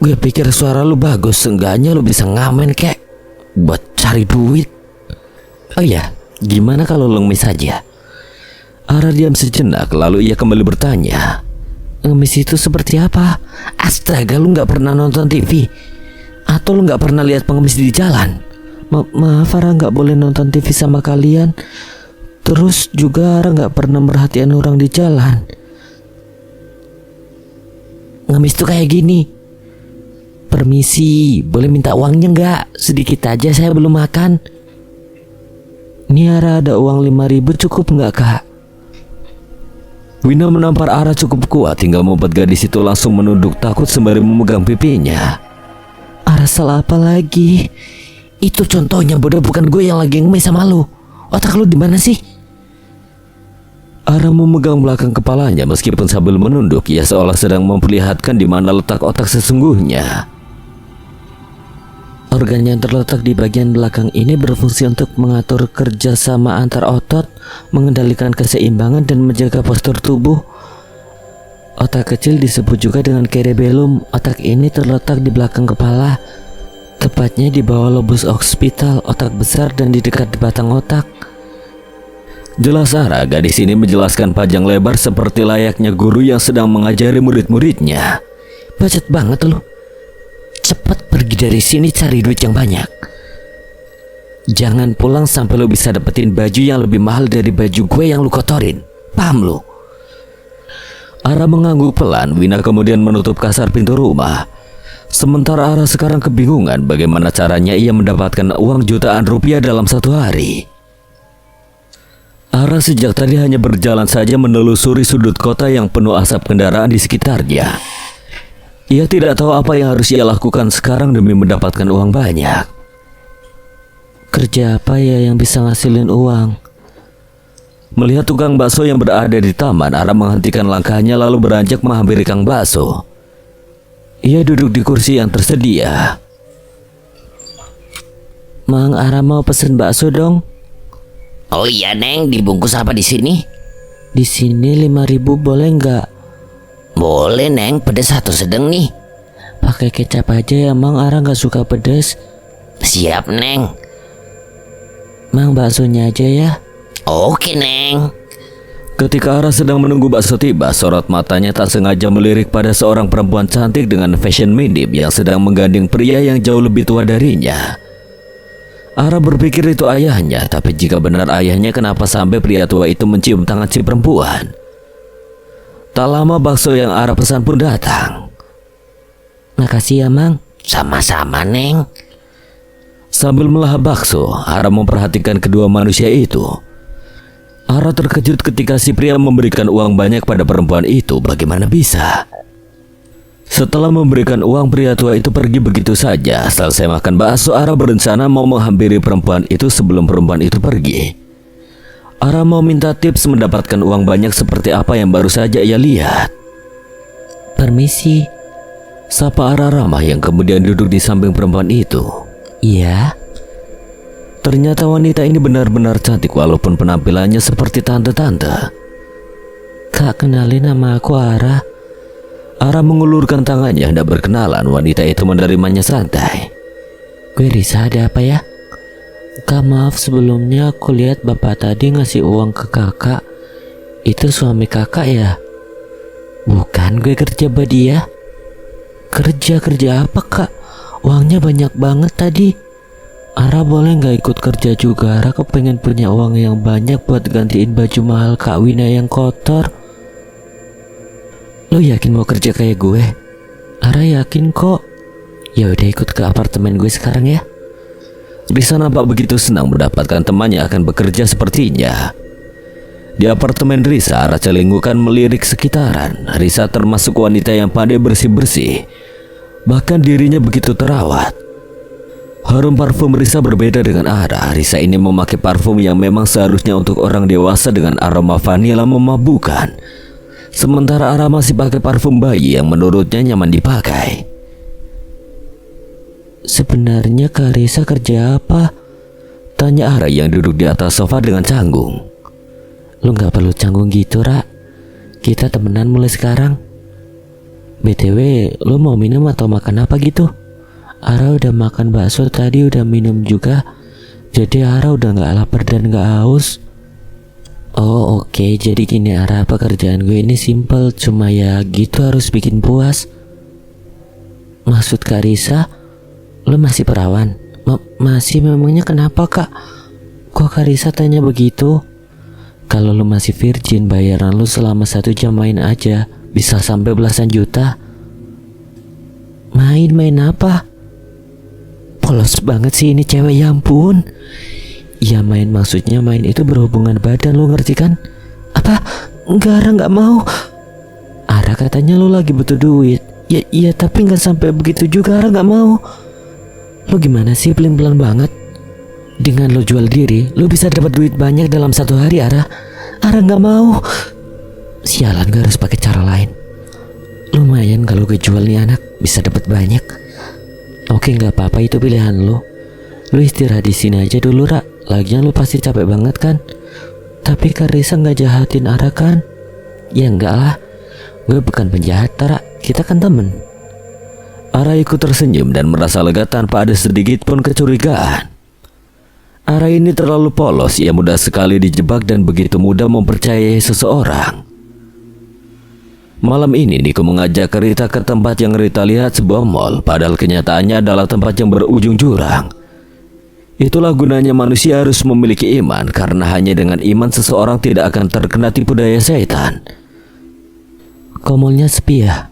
Gue pikir suara lu bagus, seenggaknya lu bisa ngamen kek buat cari duit. Oh iya, gimana kalau lu ngemis aja? Ara diam sejenak, lalu ia kembali bertanya. Ngemis itu seperti apa? Astaga, lu gak pernah nonton TV? Atau lu gak pernah lihat pengemis di jalan? Maaf, Ara gak boleh nonton TV sama kalian. Terus juga Ara gak pernah merhatiin orang di jalan. Ngemis tuh kayak gini. Permisi, boleh minta uangnya nggak? Sedikit aja, saya belum makan. Ini Ara ada uang 5.000, cukup nggak, Kak? Wina menampar Ara cukup kuat hingga membuat gadis itu langsung menunduk takut sembari memegang pipinya. Ara salah apa lagi? Itu contohnya, bodoh, bukan gue yang lagi ngemis sama lu. Otak lu di mana sih? Ara memegang belakang kepalanya meskipun sambil menunduk. Ia seolah sedang memperlihatkan di mana letak otak sesungguhnya. Organ yang terletak di bagian belakang ini berfungsi untuk mengatur kerjasama antar otot, mengendalikan keseimbangan dan menjaga postur tubuh. Otak kecil disebut juga dengan cerebellum. Otak ini terletak di belakang kepala, tepatnya di bawah lobus occipital, otak besar, dan di dekat batang otak. Jelas Ara, gadis ini menjelaskan panjang lebar seperti layaknya guru yang sedang mengajari murid-muridnya. Bacot banget lu. Cepat pergi dari sini cari duit yang banyak. Jangan pulang sampai lu bisa dapetin baju yang lebih mahal dari baju gue yang lu kotorin. Paham lu? Ara mengangguk pelan. Wina kemudian menutup kasar pintu rumah. Sementara Ara sekarang kebingungan bagaimana caranya ia mendapatkan uang jutaan rupiah dalam satu hari. Ara sejak tadi hanya berjalan saja menelusuri sudut kota yang penuh asap kendaraan di sekitarnya. Ia tidak tahu apa yang harus ia lakukan sekarang demi mendapatkan uang banyak. Kerja apa ya yang bisa ngasilin uang? Melihat tukang bakso yang berada di taman, Ara menghentikan langkahnya lalu beranjak menghampiri Kang Bakso. Ia duduk di kursi yang tersedia. Mang, Ara mau pesen bakso dong. Oh iya Neng, dibungkus apa di sini? Di sini 5.000 boleh nggak? Boleh Neng, pedes atau sedang nih? Pakai kecap aja ya Mang, Ara nggak suka pedes. Siap Neng. Mang, baksonya aja ya. Oke Neng. Ketika Ara sedang menunggu bakso tiba, sorot matanya tak sengaja melirik pada seorang perempuan cantik dengan fashion mirip yang sedang menggandeng pria yang jauh lebih tua darinya. Ara berpikir itu ayahnya, tapi jika benar ayahnya, kenapa sampai pria tua itu mencium tangan si perempuan? Tak lama bakso yang Ara pesan pun datang. Makasih ya Mang. Sama-sama Neng. Sambil melahap bakso, Ara memperhatikan kedua manusia itu. Ara terkejut ketika si pria memberikan uang banyak pada perempuan itu. Bagaimana bisa? Setelah memberikan uang, pria tua itu pergi begitu saja. Selesai makan bakso, Ara berencana mau menghampiri perempuan itu sebelum perempuan itu pergi. Ara mau minta tips mendapatkan uang banyak seperti apa yang baru saja ia lihat. Permisi. Sapa Ara ramah yang kemudian duduk di samping perempuan itu. Iya. Ternyata wanita ini benar-benar cantik walaupun penampilannya seperti tante-tante. Kak, kenalin nama aku Ara. Ara mengulurkan tangannya hendak berkenalan. Wanita itu menerimanya santai. Gue Risa, ada apa ya? Kak, maaf sebelumnya aku lihat bapak tadi ngasih uang ke kakak. Itu suami kakak ya? Bukan, gue kerja buat dia. Kerja apa kak? Uangnya banyak banget tadi. Ara boleh nggak ikut kerja juga? Ara kepengen punya uang yang banyak buat gantiin baju mahal Kak Wina yang kotor. Lo yakin mau kerja kayak gue? Ara yakin kok. Ya udah, ikut ke apartemen gue sekarang ya. Risa nampak begitu senang mendapatkan temannya akan bekerja sepertinya. Di apartemen Risa, Ara celingkukan melirik sekitaran. Risa termasuk wanita yang pandai bersih-bersih. Bahkan dirinya begitu terawat. Harum parfum Risa berbeda dengan Ara. Risa ini memakai parfum yang memang seharusnya untuk orang dewasa dengan aroma vanila memabukkan. Sementara Ara masih pakai parfum bayi yang menurutnya nyaman dipakai. Sebenarnya Kak Risa kerja apa? Tanya Ara yang duduk di atas sofa dengan canggung. Lu gak perlu canggung gitu, Ra. Kita temenan mulai sekarang. BTW, lu mau minum atau makan apa gitu? Ara udah makan bakso tadi, udah minum juga. Jadi Ara udah gak lapar dan gak haus. Oh oke, jadi gini Ara, pekerjaan gue ini simple. Cuma ya gitu, harus bikin puas. Maksud Kak Risa, lu masih perawan? Masih, memangnya kenapa kak? Kok Kak Risa tanya begitu? Kalau lu masih virgin, bayaran lu selama 1 jam main aja bisa sampai belasan juta. Main apa? Polos banget sih ini cewek, ya ampun. Ya main, maksudnya main itu berhubungan badan, lu ngerti kan? Apa? Enggak, Ara gak mau. Ara katanya lu lagi butuh duit. Ya iya, tapi gak sampai begitu juga. Ara gak mau. Lu gimana sih, pelin-pelan banget? Dengan lu jual diri, lu bisa dapat duit banyak dalam 1 hari, Ara. Ara gak mau. Sialan, gak harus pakai cara lain. Lumayan kalau gue jual nih anak, bisa dapat banyak. Oke, gak apa-apa, itu pilihan lu. Lu istirahat di sini aja dulu, Ra. Lagian lu pasti capek banget kan? Tapi Kak Risa gak jahatin Ara kan? Ya enggak lah. Gue bukan penjahat, Ra. Kita kan temen. Ara ikut tersenyum dan merasa lega tanpa ada sedikit pun kecurigaan. Ara ini terlalu polos, ia mudah sekali dijebak dan begitu mudah mempercayai seseorang. Malam ini Niko mengajak Rita ke tempat yang Rita lihat sebuah mall, padahal kenyataannya adalah tempat yang berujung jurang. Itulah gunanya manusia harus memiliki iman, karena hanya dengan iman seseorang tidak akan terkena tipu daya setan. Kok mallnya sepi ya?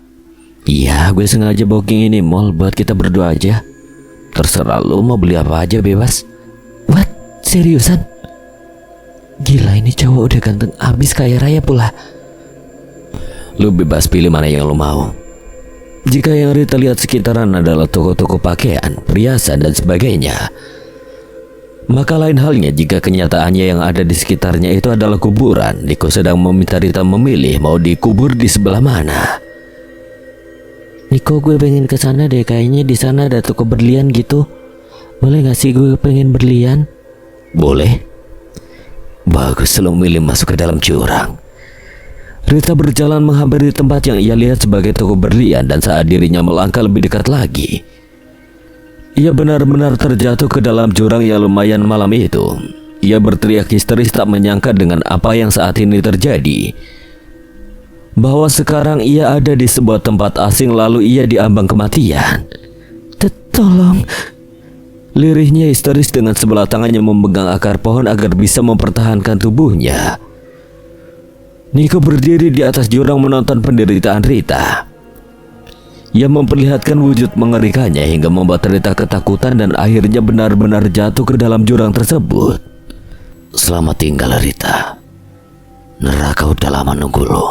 Iya, gue sengaja booking ini mall buat kita berdua aja. Terserah lu mau beli apa aja bebas. What? Seriusan? Gila, ini cowok udah ganteng abis kaya raya pula. Lu bebas pilih mana yang lu mau. Jika yang Rita lihat sekitaran adalah toko-toko pakaian, perhiasan dan sebagainya, maka lain halnya jika kenyataannya yang ada di sekitarnya itu adalah kuburan. Niko sedang meminta Rita memilih mau dikubur di sebelah mana. Niko, gue pengen ke sana deh, kayaknya di sana ada toko berlian gitu. Boleh gak sih gue pengen berlian? Boleh. Bagus, lu milih masuk ke dalam jurang. Rita berjalan menghampiri tempat yang ia lihat sebagai toko berlian, dan saat dirinya melangkah lebih dekat lagi, ia benar-benar terjatuh ke dalam jurang yang lumayan malam itu. Ia berteriak histeris tak menyangka dengan apa yang saat ini terjadi, bahwa sekarang ia ada di sebuah tempat asing lalu ia diambang kematian. Tolong. Lirihnya histeris dengan sebelah tangannya memegang akar pohon agar bisa mempertahankan tubuhnya. Niko berdiri di atas jurang menonton penderitaan Rita. Ia memperlihatkan wujud mengerikannya hingga membuat Rita ketakutan dan akhirnya benar-benar jatuh ke dalam jurang tersebut. Selamat tinggal Rita. Neraka udah lama nunggu lo.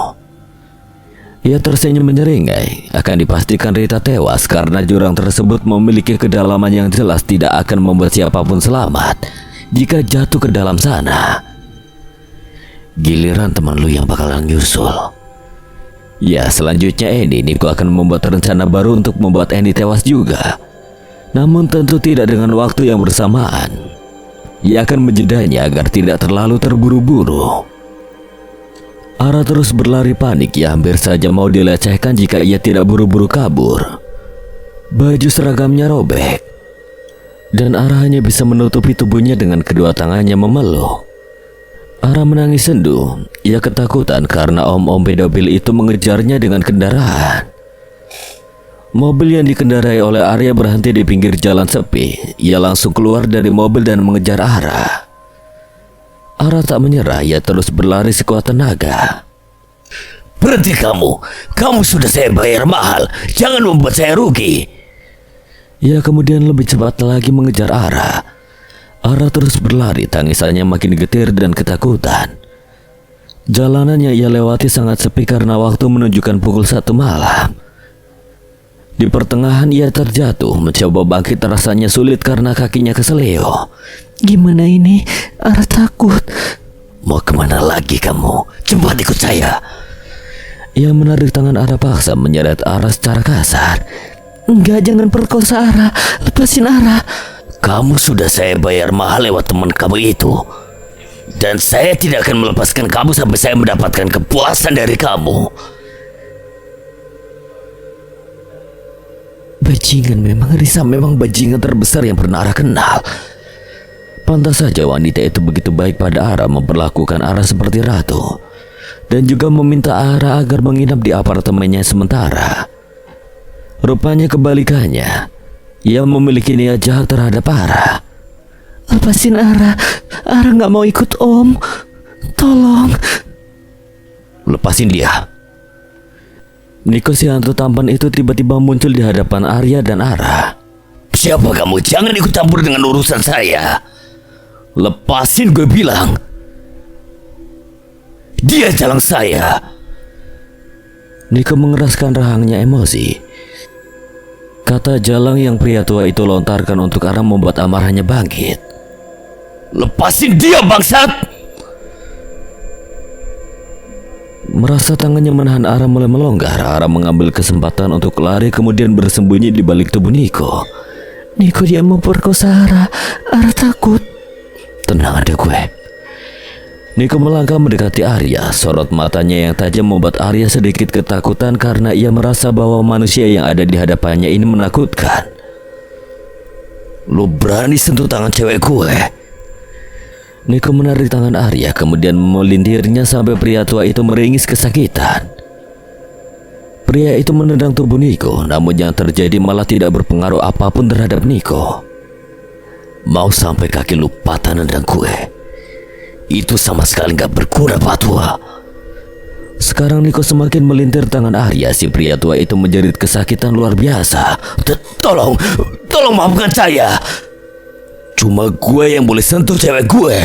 Ia tersenyum menyeringai. Akan dipastikan Rita tewas karena jurang tersebut memiliki kedalaman yang jelas tidak akan membuat siapapun selamat jika jatuh ke dalam sana. Giliran teman lu yang bakalan nyusul. Ya, selanjutnya Niko akan membuat rencana baru untuk membuat Andy tewas juga. Namun tentu tidak dengan waktu yang bersamaan. Ia akan menjedanya agar tidak terlalu terburu-buru. Ara terus berlari panik, ia hampir saja mau dilecehkan jika ia tidak buru-buru kabur. Baju seragamnya robek, dan Ara hanya bisa menutupi tubuhnya dengan kedua tangannya memeluk. Ara menangis sendu, ia ketakutan karena om-om pedofil itu mengejarnya dengan kendaraan. Mobil yang dikendarai oleh Arya berhenti di pinggir jalan sepi. Ia langsung keluar dari mobil dan mengejar Ara. Ara tak menyerah, ia terus berlari sekuat tenaga. Berhenti kamu, kamu sudah saya bayar mahal, jangan membuat saya rugi. Ia kemudian lebih cepat lagi mengejar Ara. Ara terus berlari, tangisannya makin getir dan ketakutan. Jalanan yang ia lewati sangat sepi karena waktu menunjukkan pukul 1 malam. Di pertengahan ia terjatuh, mencoba bangkit rasanya sulit karena kakinya keseleo. Gimana ini? Ara takut. Mau kemana lagi kamu? Cepat ikut saya. Ia menarik tangan Ara paksa menyeret Ara secara kasar. Enggak, jangan perkosa Ara. Lepasin Ara. Kamu sudah saya bayar mahal lewat teman kamu itu. Dan saya tidak akan melepaskan kamu sampai saya mendapatkan kepuasan dari kamu. Bajingan memang, Risa memang bajingan terbesar yang pernah Ara kenal. Pantas saja wanita itu begitu baik pada Ara, memperlakukan Ara seperti ratu, dan juga meminta Ara agar menginap di apartemennya sementara. Rupanya kebalikannya, ia memiliki niat jahat terhadap Ara. Lepasin Ara. Ara gak mau ikut om. Tolong. Lepasin dia. Niko si hantu tampan itu tiba-tiba muncul di hadapan Arya dan Ara. Siapa kamu? Jangan ikut campur dengan urusan saya. Lepasin gue bilang. Dia jalang saya. Niko mengeraskan rahangnya emosi. Kata jalang yang pria tua itu lontarkan untuk Ara membuat amarahnya bangkit. Lepasin dia, bangsat! Merasa tangannya menahan Ara mulai melonggar, Ara mengambil kesempatan untuk lari kemudian bersembunyi di balik tubuh Niko. Niko, dia mau perkosa Ara. Ara takut. Tenang, ada gue. Niko melangkah mendekati Arya. Sorot matanya yang tajam membuat Arya sedikit ketakutan karena ia merasa bahwa manusia yang ada di hadapannya ini menakutkan. Lu berani sentuh tangan cewek gue? Niko menarik tangan Arya kemudian melintirnya sampai pria tua itu meringis kesakitan. Pria itu menendang tubuh Niko, namun yang terjadi malah tidak berpengaruh apapun terhadap Niko. Mau sampai kaki lu patah nendang gue, itu sama sekali gak berguna Pak Tua. Sekarang Niko semakin melintir tangan Arya. Si pria tua itu menjerit kesakitan luar biasa. Tolong maafkan saya. Cuma gue yang boleh sentuh cewek gue.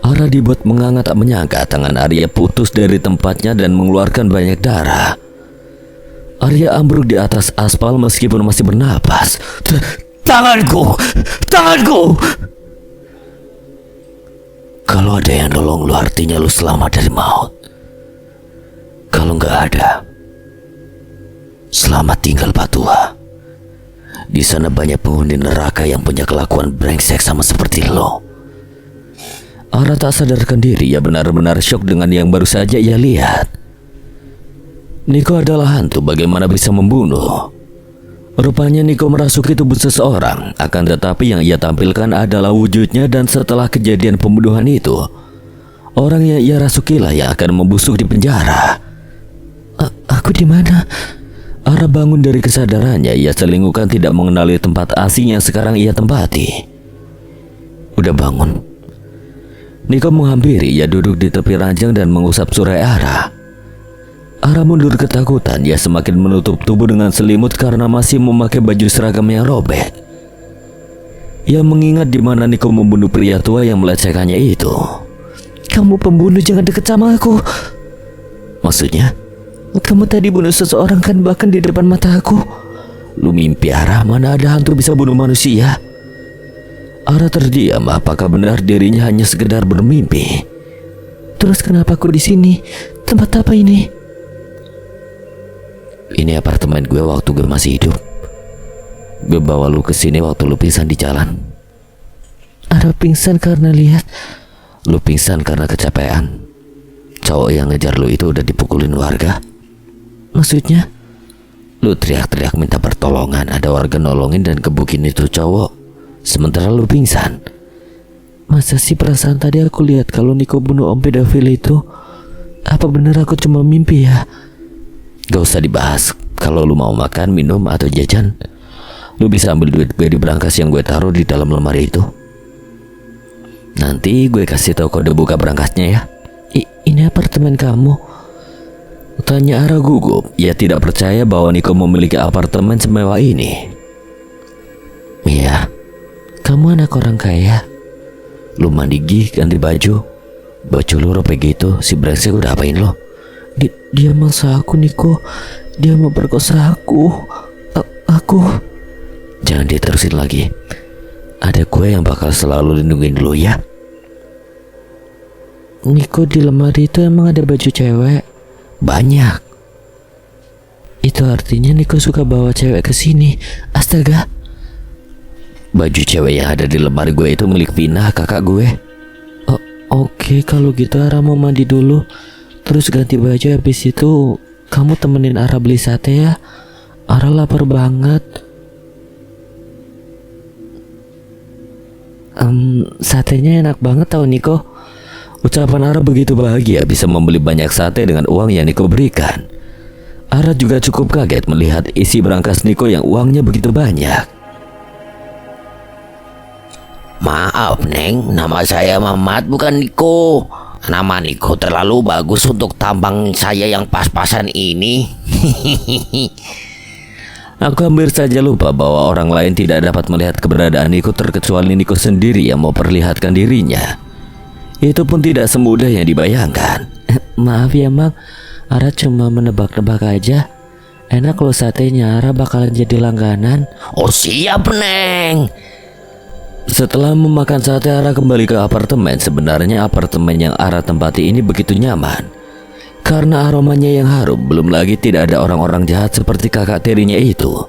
Ara dibuat menganga tak menyangka tangan Arya putus dari tempatnya dan mengeluarkan banyak darah. Arya ambruk di atas aspal meskipun masih bernapas. Tanganku. Kalau ada yang nolong lu artinya lu selamat dari maut. Kalau nggak ada, selamat tinggal Pak Tua. Di sana banyak penghuni neraka yang punya kelakuan brengsek sama seperti lo. Ara tak sadarkan diri, ia benar-benar syok dengan yang baru saja ia lihat. Niko adalah hantu, bagaimana bisa membunuh? Rupanya Niko merasuki tubuh seseorang, akan tetapi yang ia tampilkan adalah wujudnya dan setelah kejadian pembunuhan itu, orang yang ia rasukilah yang akan membusuk di penjara. Aku di mana? Ara bangun dari kesadarannya. Ia selingkuhkan tidak mengenali tempat asing yang sekarang ia tempati. Udah bangun? Niko menghampiri. Ia duduk di tepi ranjang dan mengusap surai Ara. Ara mundur ketakutan. Ia semakin menutup tubuh dengan selimut karena masih memakai baju seragam yang robek. Ia mengingat di mana Niko membunuh pria tua yang melecehkannya itu. Kamu pembunuh, jangan dekat sama aku. Maksudnya? Kamu tadi bunuh seseorang kan, bahkan di depan mata aku. Lu mimpi Ara, mana ada hantu bisa bunuh manusia? Ara terdiam, apakah benar dirinya hanya sekedar bermimpi? Terus kenapa aku di sini? Tempat apa ini? Ini apartemen gue waktu gue masih hidup. Gue bawa lu ke sini waktu lu pingsan di jalan. Ara pingsan karena lihat. Lu pingsan karena kecapean. Cowok yang ngejar lu itu udah dipukulin warga. Maksudnya? Lu teriak-teriak minta pertolongan, ada warga nolongin dan gebukin itu cowok. Sementara lu pingsan. Masa sih perasaan tadi aku lihat kalau Niko bunuh om pedofil itu? Apa benar aku cuma mimpi ya? Gak usah dibahas. Kalau lu mau makan, minum, atau jajan, lu bisa ambil duit gue di brankas yang gue taruh di dalam lemari itu. Nanti gue kasih tau kode buka brankasnya ya. Ini apartemen kamu? Tanya Ara gugup. Ia tidak percaya bahwa Niko memiliki apartemen semewah ini. Iya. Kamu anak orang kaya. Lu mandi gih, ganti baju lu robek gitu. Si brengsek udah apain lo? Dia maksa aku, Niko. Dia mau perkosa aku. Aku. Jangan diterusin lagi. Ada gue yang bakal selalu lindungin lu ya. Niko, di lemari itu emang ada baju cewek? Banyak. Itu artinya Niko suka bawa cewek ke sini. Astaga. Baju cewek yang ada di lemari gue itu milik Vina, kakak gue. Oke, kalau gitu Ara mau mandi dulu, terus ganti baju. Habis itu kamu temenin Ara beli sate ya. Ara lapar banget. Satenya enak banget tau Niko. Ucapan Ara begitu bahagia bisa membeli banyak sate dengan uang yang Niko berikan. Ara juga cukup kaget melihat isi brankas Niko yang uangnya begitu banyak. Maaf Neng, nama saya Mamat bukan Niko. Nama Niko terlalu bagus untuk tampang saya yang pas-pasan ini. Aku hampir saja lupa bahwa orang lain tidak dapat melihat keberadaan Niko terkecuali Niko sendiri yang mau perlihatkan dirinya. Itu pun tidak semudah yang dibayangkan. Maaf ya Mang, Ara cuma menebak-nebak aja. Enak loh satenya, Ara bakalan jadi langganan. Oh siap Neng. Setelah memakan sate, Ara kembali ke apartemen. Sebenarnya apartemen yang Ara tempati ini begitu nyaman karena aromanya yang harum. Belum lagi tidak ada orang-orang jahat seperti kakak tirinya itu.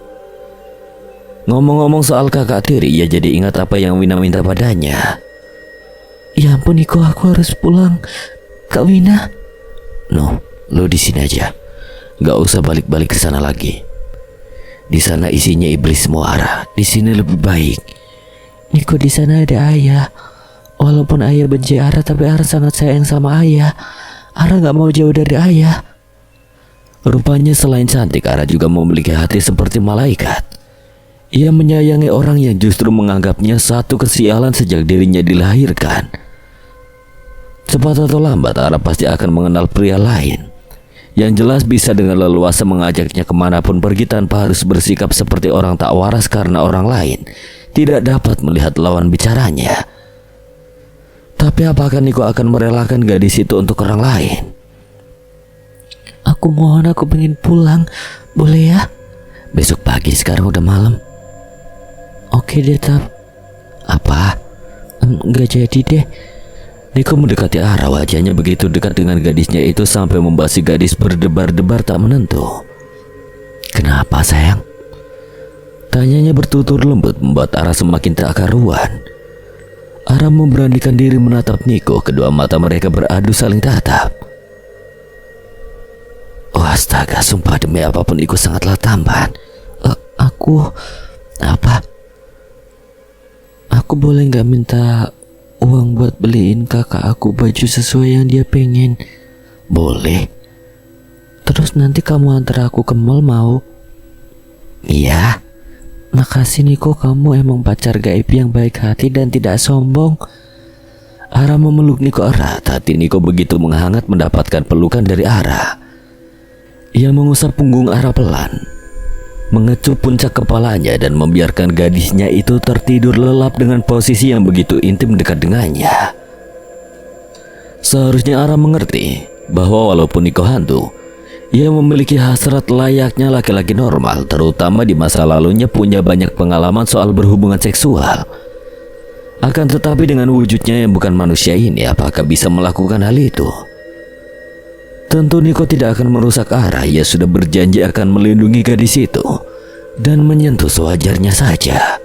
Ngomong-ngomong soal kakak tiri, ia jadi ingat apa yang Wina minta padanya. Ya ampun Niko, aku harus pulang. Kak Wina. No, lo di sini aja. Gak usah balik-balik ke sana lagi. Di sana isinya iblis semua Ara. Di sini lebih baik. Niko, di sana ada ayah. Walaupun ayah benci Ara, tapi Ara sangat sayang sama ayah. Ara gak mau jauh dari ayah. Rupanya selain cantik, Ara juga memiliki hati seperti malaikat. Ia menyayangi orang yang justru menganggapnya satu kesialan sejak dirinya dilahirkan. Cepat atau lambat, Ara pasti akan mengenal pria lain yang jelas bisa dengan leluasa mengajaknya kemanapun pergi tanpa harus bersikap seperti orang tak waras karena orang lain tidak dapat melihat lawan bicaranya. Tapi apakah Niko akan merelakan gadis itu untuk orang lain? Aku mohon, aku pengen pulang. Boleh ya? Besok pagi, sekarang udah malam. Oke deh, Tap. Apa? Nggak jadi deh. Niko mendekati Ara, wajahnya begitu dekat dengan gadisnya itu sampai membuat si gadis berdebar-debar tak menentu. Kenapa sayang? Tanyanya bertutur lembut membuat Ara semakin tak karuan. Ara memberanikan diri menatap Niko, kedua mata mereka beradu saling tatap. Oh astaga, sumpah demi apapun Niko sangatlah tampan. Apa? Aku boleh nggak minta uang buat beliin kakak aku baju sesuai yang dia pengen? Boleh. Terus nanti kamu antar aku ke mall, mau? Iya. Makasih Niko, kamu emang pacar gaib yang baik hati dan tidak sombong. Ara memeluk Niko erat. Hati Niko begitu menghangat mendapatkan pelukan dari Ara. Ia mengusap punggung Ara pelan, mengecup puncak kepalanya dan membiarkan gadisnya itu tertidur lelap dengan posisi yang begitu intim dekat dengannya. Seharusnya Ara mengerti bahwa walaupun Niko hantu, ia memiliki hasrat layaknya laki-laki normal, terutama di masa lalunya punya banyak pengalaman soal berhubungan seksual. Akan tetapi dengan wujudnya yang bukan manusia ini, apakah bisa melakukan hal itu? Tentu Niko tidak akan merusak Ara. Ia sudah berjanji akan melindungi gadis itu dan menyentuh sewajarnya saja.